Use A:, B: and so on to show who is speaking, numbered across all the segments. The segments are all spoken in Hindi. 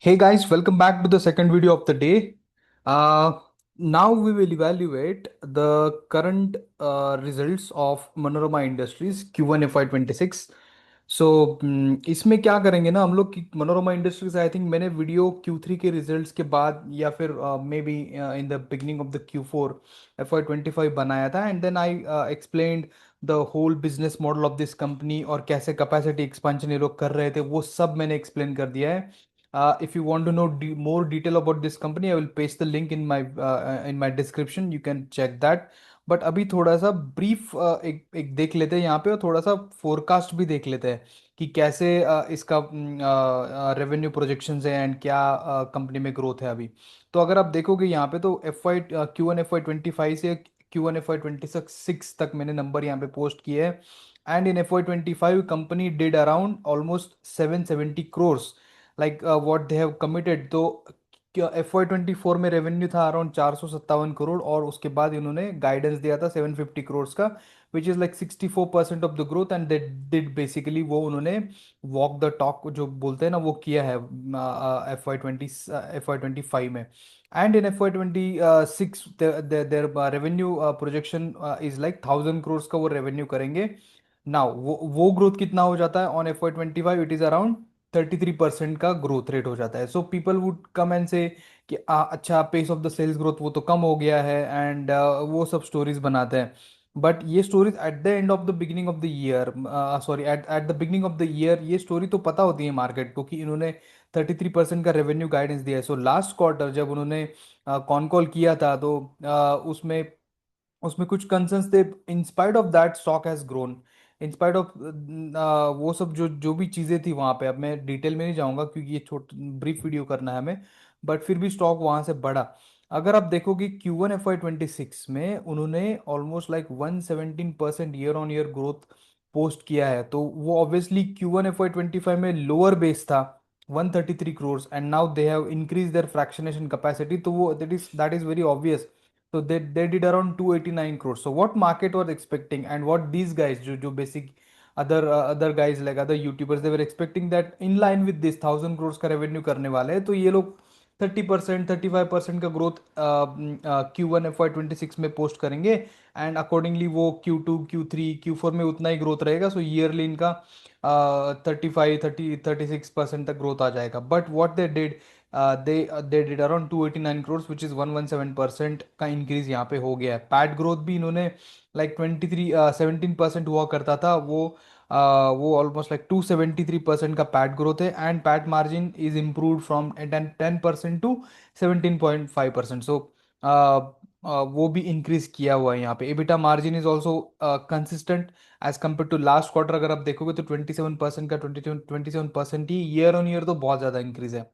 A: Hey guys, welcome back to the second video of the day. Now we will evaluate the current results of Manorama Industries Q1 FY26. सो इसमें क्या करेंगे ना हम लोग कि मनोरमा इंडस्ट्रीज आई थिंक मैंने वीडियो Q3 के रिजल्ट्स के बाद या फिर maybe in the beginning of the Q4 FY25 बनाया था and then I explained the whole business model of this company और कैसे कैपेसिटी एक्सपेंशन ये लोग कर रहे थे वो सब मैंने एक्सप्लेन कर दिया है. If you want to know more detail about this company, I will paste the link in my description. You can check that. But अभी थोड़ा सा ब्रीफ एक देख लेते हैं यहाँ पे और थोड़ा सा फोरकास्ट भी देख लेते हैं कि कैसे इसका रेवेन्यू प्रोजेक्शंस है एंड क्या कंपनी में ग्रोथ है अभी. तो अगर आप देखोगे यहाँ पे तो Q1 FY25 से Q1 FY26 तक मैंने नंबर यहाँ पे पोस्ट किए हैं. And in FY25 company did around almost 770 crores like what they have committed. तो FY24 में रेवेन्यू था अराउंड 457 करोड़ और उसके बाद इन्होंने गाइडेंस दिया था 750 करोड़ का which is like 64% of the growth and they did basically वो उन्होंने वॉक द टॉक जो बोलते हैं ना वो किया है FY25 में. And in FY26 their revenue projection is like 1000 crore का वो रेवेन्यू करेंगे. नाउ वो ग्रोथ कितना हो जाता है on FY25? It is around 33% का ग्रोथ रेट हो जाता है. So people would come and say कि अच्छा pace of the sales growth वो तो कम हो गया है एंड वो सब स्टोरीज बनाते हैं. बट ये stories at the end of the beginning of the year, sorry at at the beginning of the year ये स्टोरी तो पता होती है मार्केट को कि इन्होंने 33% का रेवेन्यू गाइडेंस दिया है. सो लास्ट क्वार्टर जब उन्होंने कॉन कॉल किया था तो उसमें उसमें कुछ कंसर्न्स थे. In spite of that stock has grown in spite of वो सब जो जो भी चीज़ें थी वहाँ पे. अब मैं डिटेल में नहीं जाऊँगा क्योंकि ये छोट ब्रीफ वीडियो करना है हमें. बट फिर भी स्टॉक वहाँ से बढ़ा. अगर आप देखोगे Q1 FY26 में उन्होंने almost like 117% year on year growth post किया है. तो वो ऑब्वियसली Q1 FY25 में लोअर बेस था 133 crore and now they have increase their fractionation capacity. तो वो that is very obvious. So they did around 289 crores. So what market was expecting and what these guys जो basic other guys like other YouTubers they were expecting that in line with this 1000 crores का revenue करने वाले हैं. तो ये लोग 30% 35% का ग्रोथ Q1 FY26 में पोस्ट करेंगे एंड अकॉर्डिंगली वो Q2 Q3 Q4 में उतना ही ग्रोथ रहेगा. सो ईयरली इनका 35 30 36% तक ग्रोथ आ जाएगा. But what they did they did around 289 crore which is 117% का इंक्रीज यहाँ पे हो गया है. पैट ग्रोथ भी इन्होंने लाइक 17% हुआ करता था वो ऑलमोस्ट लाइक 273% का पैट ग्रोथ है and PAT margin is improved from 10% to 17.5%. So वो भी इंक्रीज किया हुआ है यहाँ पे. EBITDA margin is also consistent as compared to last quarter. अगर आप देखोगे तो 27% का 27% ही ईयर ऑन ईयर तो बहुत ज़्यादा इंक्रीज है.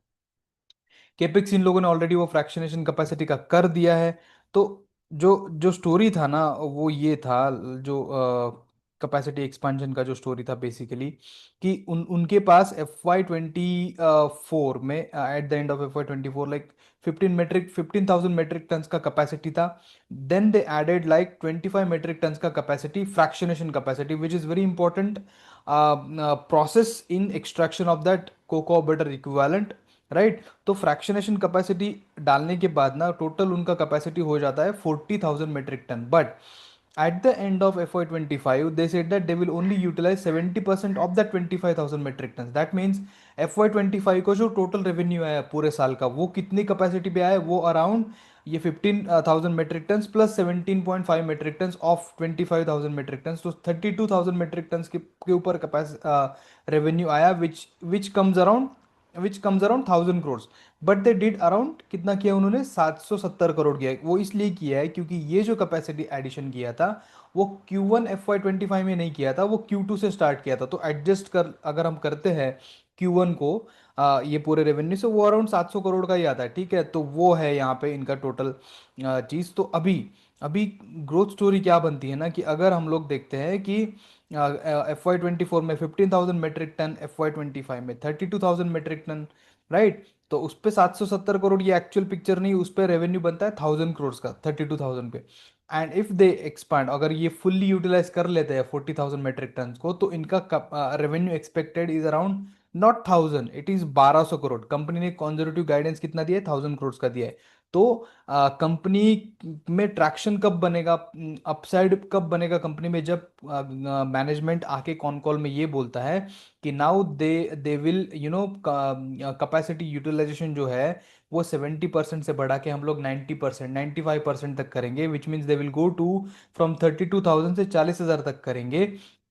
A: केपिक्स इन लोगों ने ऑलरेडी वो फ्रैक्शनेशन कैपेसिटी का कर दिया है. तो जो जो स्टोरी था ना वो ये था जो कैपेसिटी एक्सपेंशन का जो स्टोरी था बेसिकली कि उनके पास FY24 में at the end of FY24 like 15,000 metric tons का कैपेसिटी था. Then they added like 25 metric tons का capacity fractionation capacity which is very important process in extraction of that cocoa butter equivalent, right. तो फ्रैक्शनेशन कैपेसिटी डालने के बाद ना टोटल उनका कैपेसिटी हो जाता है 40,000 metric ton. But at the end of FY25 they said that they will only utilize 70% of that 25,000 metric tons. That means FY25 को जो टोटल रेवेन्यू आया पूरे साल का वो कितनी कैपेसिटी पे आया वो अराउंड ये 15,000 metric tons plus 17.5 metric tons of 25,000 metric tons. तो 32,000 मेट्रिक टन्स के ऊपर रेवेन्यू आया which comes around 1000 crore. But they did around कितना किया उन्होंने 770 करोड़ किया. वो इसलिए किया है क्योंकि ये जो कैपेसिटी एडिशन किया था वो Q1 FY25 में नहीं किया था, वो Q2 से स्टार्ट किया था. तो एडजस्ट कर अगर हम करते हैं Q1 को ये पूरे रेवेन्यू से वो अराउंड 700 करोड़ का ही आता है. ठीक है, तो वो है यहाँ पे इनका टोटल चीज़. तो अभी अभी ग्रोथ स्टोरी क्या बनती है ना कि अगर हम लोग देखते हैं कि FY24 में 15,000 मेट्रिक टन, FY25 में 32,000 मेट्रिक टन, राइट. तो उस पे 770 करोड़ ये एक्चुअल पिक्चर नहीं, उस पे रेवेन्यू बनता है 1000 करोड़ का 32,000 पे. एंड इफ दे एक्सपांड अगर ये फुल्ली यूटिलाइज कर लेते हैं 40,000 मेट्रिक टन को तो इनका revenue expected is around not 1000, it is 1200 crore. Company ने कंजर्वेटिव गाइडेंस कितना दिया है, 1000 करोड़ का दिया है। तो कंपनी में ट्रैक्शन कब बनेगा, अपसाइड कब बनेगा कंपनी में, जब मैनेजमेंट आके कॉन कॉल में ये बोलता है कि now they will capacity utilisation जो है वो 70% से बढ़ा के हम लोग 90%, 95% तक करेंगे, which means they will go to from 32,000 से 40,000 तक करेंगे।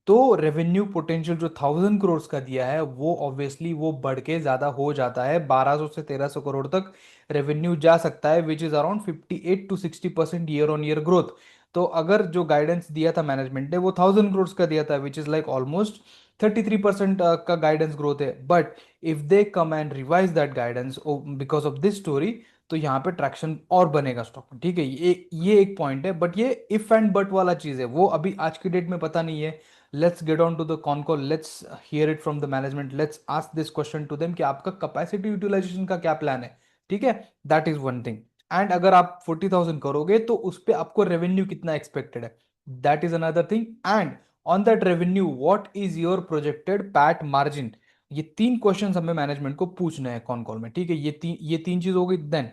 A: तो रेवेन्यू पोटेंशियल जो 1000 करोड़ का दिया है वो ऑब्वियसली वो बढ़ के ज्यादा हो जाता है, 1200 से 1300 करोड़ तक रेवेन्यू जा सकता है, which is around 58 to 60% year on year growth. तो अगर जो गाइडेंस दिया था मैनेजमेंट ने वो 1000 करोड़ का दिया था, विच इज लाइक ऑलमोस्ट 33% का गाइडेंस ग्रोथ है। But if they come and revise that guidance because of this story, तो यहाँ पे ट्रैक्शन और बनेगा स्टॉक में। ठीक है, ये एक पॉइंट है, बट ये इफ एंड बट वाला चीज है, वो अभी आज की डेट में पता नहीं है। Let's get on to the con call, let's hear it from the management, let's ask this question to them कि आपका कैपेसिटी यूटिलाइजेशन का क्या प्लान है। ठीक है, that is one thing. And अगर आप 40,000 करोगे तो उस पे आपको रेवेन्यू कितना एक्सपेक्टेड है, that is another thing. And on that revenue what is your projected PAT margin. ये तीन क्वेश्चन हमें मैनेजमेंट को पूछना है कॉन कॉल में। ठीक है, ये तीन चीज हो गई। Then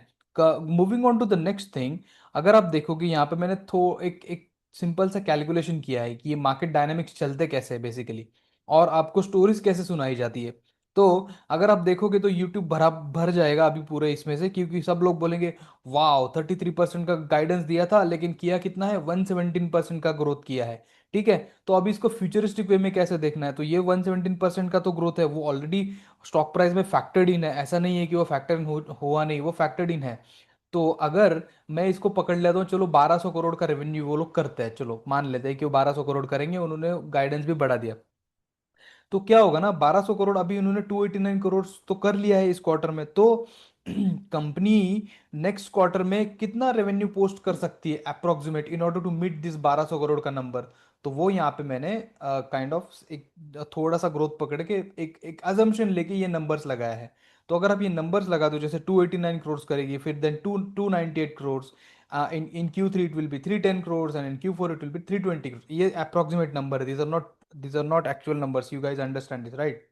A: moving on to the next thing, अगर आप देखोगे यहाँ पे मैंने थो एक एक सिंपल सा कैलकुलेशन किया है कि ये मार्केट डायनामिक्स चलते कैसे हैं बेसिकली, और आपको स्टोरीज कैसे सुनाई जाती है। तो अगर आप देखोगे तो यूट्यूब भरा भर जाएगा अभी पूरे इसमें से, क्योंकि सब लोग बोलेंगे वाओ 33% का गाइडेंस दिया था लेकिन किया कितना है, 117% का ग्रोथ किया है। ठीक है, तो अभी इसको फ्यूचरिस्टिक वे में कैसे देखना है, तो ये 117% का तो ग्रोथ है वो ऑलरेडी स्टॉक प्राइस में फैक्टर्ड इन है, ऐसा नहीं है कि वो फैक्टर इन हुआ नहीं, वो फैक्टर्ड इन है। तो अगर मैं इसको पकड़ लेता हूँ, चलो 1200 करोड़ का रेवेन्यू वो लोग करते हैं, चलो मान लेते हैं कि वो 1200 करोड़ करेंगे, उन्होंने गाइडेंस भी बढ़ा दिया। तो क्या होगा ना, 1200 करोड़, अभी उन्होंने 289 करोड़ तो कर लिया है इस क्वार्टर में, तो कंपनी नेक्स्ट क्वार्टर में कितना रेवेन्यू पोस्ट कर सकती है approximate in order to meet this 1200 crore का नंबर। तो वो यहाँ पे मैंने काइंड ऑफ एक थोड़ा सा ग्रोथ पकड़ के एक एक अजम्पशन लेके ये नंबर्स लगाया है। तो अगर आप ये नंबर्स लगा दो, जैसे 289 करोड़ करेगी, फिर then 298 crore, in Q3 it will be 310 crores, and in Q4 it will be 320 crores. ये approximate number है, these are not actual numbers, you guys understand this right?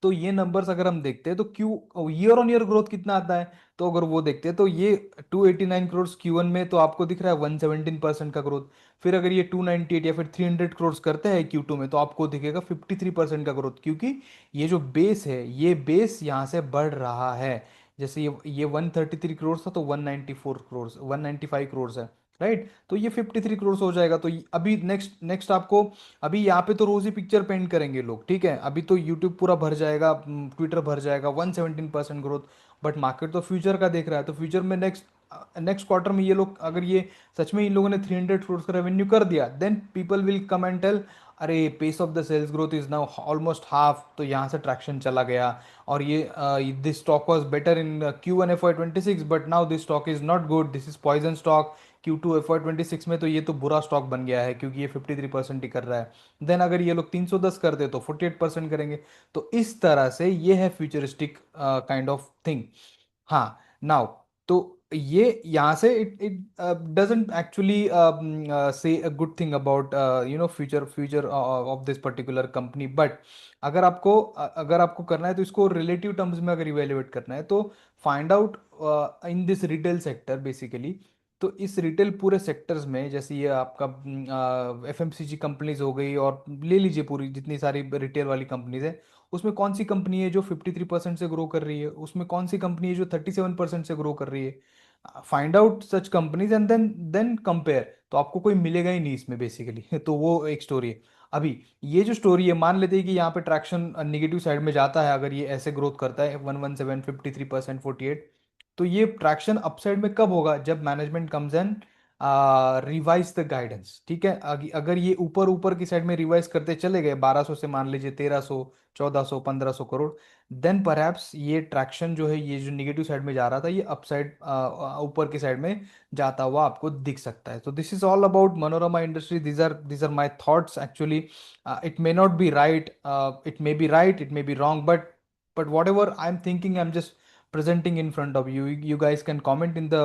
A: तो ये नंबर्स अगर हम देखते हैं तो Q year on year growth कितना आता है, तो अगर वो देखते हैं तो ये 289 करोड़ Q1 में तो आपको दिख रहा है 117% का ग्रोथ। फिर अगर ये 298 या फिर 300 करोड़ करते हैं Q2 में तो आपको दिखेगा 53% का ग्रोथ, क्योंकि ये जो बेस है ये बेस यहाँ से बढ़ रहा है। जैसे ये 133 करोड़ था तो 194 करोड़, 195 करोड़ है, राइट? तो ये 53 करोड़ हो जाएगा। तो अभी नेक्स्ट नेक्स्ट आपको, अभी यहाँ पे तो रोज ही पिक्चर पेंट करेंगे लोग, ठीक है, अभी तो यूट्यूब पूरा भर जाएगा, ट्विटर भर जाएगा 117% ग्रोथ। बट मार्केट तो फ्यूचर का देख रहा है, तो फ्यूचर में नेक्स्ट नेक्स्ट क्वार्टर में ये लोग, अगर ये सच में इन लोगों ने 300 करोड़ का रेवेन्यू कर दिया, then people will come and tell अरे pace of the sales growth is now almost half, तो यहाँ से ट्रैक्शन चला गया। और ये this stock was better in Q1 FY26, but now this stock is not good, this is poison stock. Q2 FY26 में तो ये तो बुरा स्टॉक बन गया है क्योंकि ये 53% ही कर रहा है। देन अगर ये लोग 310 कर दे तो 48% करेंगे। तो इस तरह से ये है फ्यूचरिस्टिक काइंड ऑफ थिंग। हाँ, नाउ तो ये यहाँ से इट इट डजंट एक्चुअली से a good thing about future future of this particular company. But अगर आपको करना है तो इसको रिलेटिव टर्म्स में अगर इवेल्युएट करना है तो find out in this retail sector basically. तो इस रिटेल पूरे सेक्टर्स में, जैसे ये आपका FMCG कंपनीज हो गई, और ले लीजिए पूरी जितनी सारी रिटेल वाली कंपनीज है, उसमें कौन सी कंपनी है जो 53% से ग्रो कर रही है, उसमें कौन सी कंपनी है जो 37% से ग्रो कर रही है। Find out such companies and then compare, तो आपको कोई मिलेगा ही नहीं इसमें बेसिकली। तो वो एक स्टोरी है। अभी ये जो स्टोरी है, मान लेते हैं कि यहाँ पे ट्रैक्शन निगेटिव साइड में जाता है, अगर ये ऐसे ग्रोथ करता है 117, 53%, 48, तो ये ट्रैक्शन अपसाइड में कब होगा, जब management comes and revise the guidance. ठीक है, अगर ये ऊपर ऊपर की साइड में रिवाइज करते चले गए 1200 से मान लीजिए 1300, 1400, 1500 करोड़, देन परहैप्स ये ट्रैक्शन जो है, ये जो निगेटिव साइड में जा रहा था, ये अपसाइड ऊपर की साइड में जाता हुआ आपको दिख सकता है। तो this is all about Manorama industry, these are my thoughts actually. It may not be right, it may be right, it may be wrong, but whatever I'm thinking, I'm just presenting in front of you. You guys can comment in the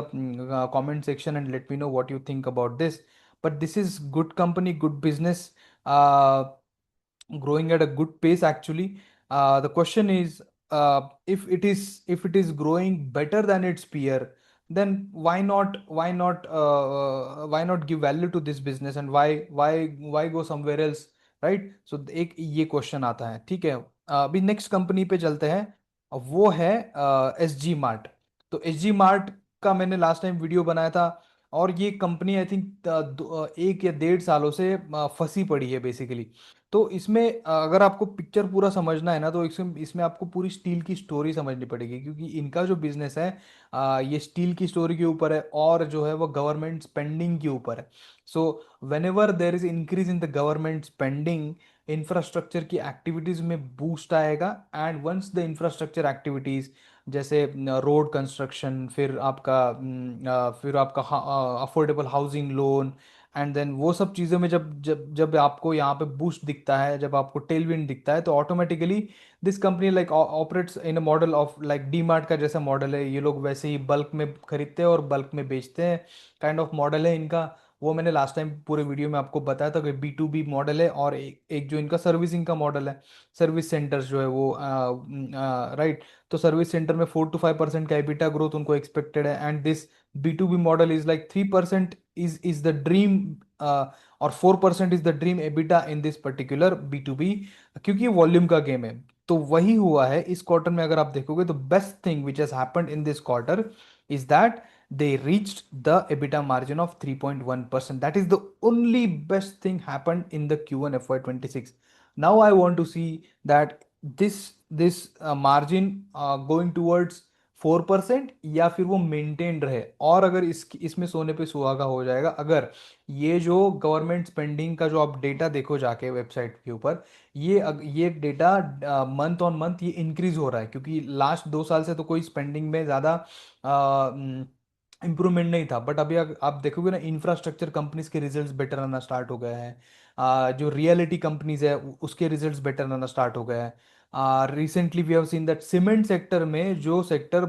A: comment section and let me know what you think about this. But this is good company, good business, uh, growing at a good pace actually. The question is, if it is growing better than its peer, then why not give value to this business, and why go somewhere else, right? So एक ये क्वेश्चन आता है, ठीक है। अभी नेक्स्ट कंपनी पे चलते हैं। वो है एस जी मार्ट। तो एस जी मार्ट का मैंने लास्ट टाइम वीडियो बनाया था, और ये कंपनी आई थिंक 1 या 1.5 सालों से फंसी पड़ी है बेसिकली। तो इसमें अगर आपको पिक्चर पूरा समझना है ना, तो इसमें इसमें आपको पूरी स्टील की स्टोरी समझनी पड़ेगी, क्योंकि इनका जो बिजनेस है ये स्टील की स्टोरी के ऊपर है, और जो है वो गवर्नमेंट स्पेंडिंग के ऊपर है। So whenever there is increase in the government spending, infrastructure की एक्टिविटीज में बूस्ट आएगा। And once the infrastructure activities, जैसे रोड कंस्ट्रक्शन, फिर आपका affordable housing loan, and then वो सब चीज़ों में जब जब जब आपको यहाँ पे बूस्ट दिखता है, जब आपको टेलविंड दिखता है, तो automatically this company like operates in a model of like D mart का जैसा मॉडल है। ये लोग वैसे ही बल्क में खरीदते हैं और बल्क में बेचते हैं, काइंड ऑफ मॉडल है इनका। वो मैंने लास्ट टाइम पूरे वीडियो में आपको बताया था कि बी टू बी मॉडल है, और एक जो इनका सर्विसिंग का मॉडल है, सर्विस सेंटर्स जो है वो, राइट। तो सर्विस सेंटर में 4 to 5% का एबिटा ग्रोथ उनको एक्सपेक्टेड है, and this B2B model is like 3% is the dream, और 4% is the dream EBITDA in this particular B2B, क्योंकि ये वॉल्यूम का गेम है। तो वही हुआ है इस क्वार्टर में। अगर आप देखोगे तो best thing which has happened in this quarter is that they reached the EBITDA margin of 3.1%. That is the only best thing happened in the Q1 FY26. Now I want to see that this margin going towards 4%, या फिर वो मेंटेन रहे। और अगर इसमें सोने पे सुहागा हो जाएगा, अगर ये जो गवर्नमेंट स्पेंडिंग का जो आप डेटा देखो जाके वेबसाइट के ऊपर, ये डेटा मंथ ऑन मंथ ये इंक्रीज हो रहा है, क्योंकि लास्ट 2 साल से तो कोई स्पेंडिंग में ज़्यादा इम्प्रूवमेंट नहीं था। बट अभी आप देखोगे ना, इंफ्रास्ट्रक्चर कंपनीज के रिजल्ट्स बेटर आना स्टार्ट हो गए हैं। जो रियलिटी कंपनीज है उसके रिजल्ट्स बेटर आना स्टार्ट हो गए हैं। Recently we have seen that cement sector में जो सेक्टर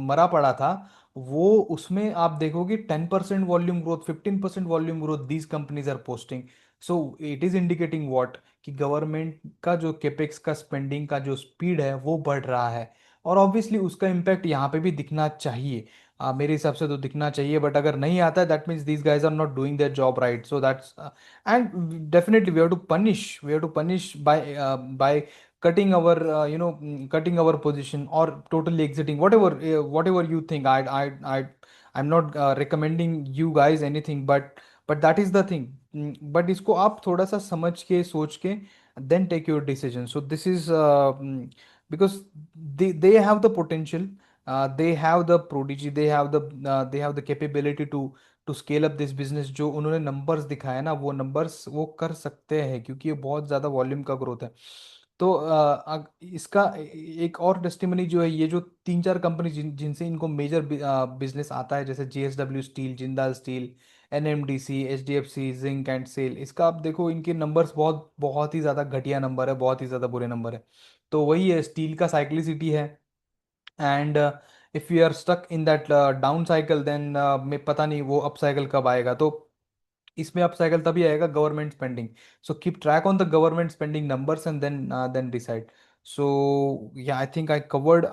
A: मरा पड़ा था, वो उसमें आप देखोगे 10% volume growth, 15% volume growth these companies are posting. So it is indicating what, कि गवर्नमेंट का जो केपेक्स का स्पेंडिंग का जो स्पीड है वो बढ़ रहा है। और ऑब्वियसली उसका इम्पैक्ट यहाँ पे भी दिखना चाहिए, मेरे हिसाब से तो दिखना चाहिए। बट अगर नहीं आता है, that means these guys are not doing their job right. So that's and definitely we have to punish by cutting our cutting our position, or totally exiting, whatever you think. I'm not recommending you guys anything, but that is the thing. But इसको आप थोड़ा सा समझ के सोच के then take your decision. So this is because they have the potential, they have the prodigy, they have the capability to scale up this business। जो उन्होंने नंबर्स दिखाए ना, वो नंबर्स वो कर सकते हैं, क्योंकि ये बहुत ज़्यादा वॉल्यूम का ग्रोथ है। तो इसका एक और टेस्टिमनी जो है, ये जो 3 4 कंपनी जिनसे इनको मेजर बिजनेस आता है, जैसे JSW steel, Jindal steel, NMDC, HDFC zinc and SAIL, इसका आप देखो, इनके नंबर्स बहुत बहुत ही ज़्यादा घटिया नंबर है, बहुत ही ज़्यादा बुरे नंबर है। तो वही है, स्टील का साइक्लिसिटी है। And if you are stuck in that down cycle, then मैं पता नहीं वो अप साइकिल कब आएगा। तो इसमें अप साइकिल तभी आएगा government spending. So keep track on the government spending numbers, and then decide. So yeah, I think I covered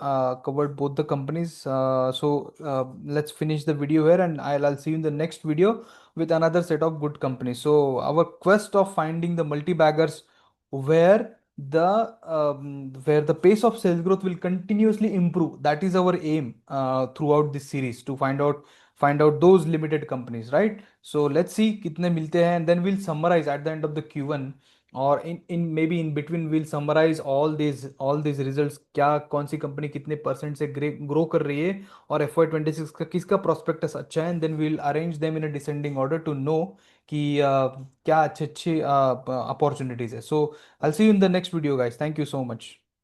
A: both the companies. Let's finish the video here, and I'll see you in the next video with another set of good companies. So our quest of finding the multi baggers, where where the pace of sales growth will continuously improve, that is our aim throughout this series, to find out those limited companies, right? So let's see कितने मिलते हैं, and then we'll summarize at the end of the Q1, और in maybe in between we'll summarize all these results, क्या कौन सी कंपनी कितने परसेंट से ग्रो कर रही है, और FY26 का किसका प्रोस्पेक्टस अच्छा है, and then we'll arrange them in a descending order to know कि क्या अच्छे अच्छे अपॉर्चुनिटीज है। सो I'll see you in the next video, guys. Thank you so much.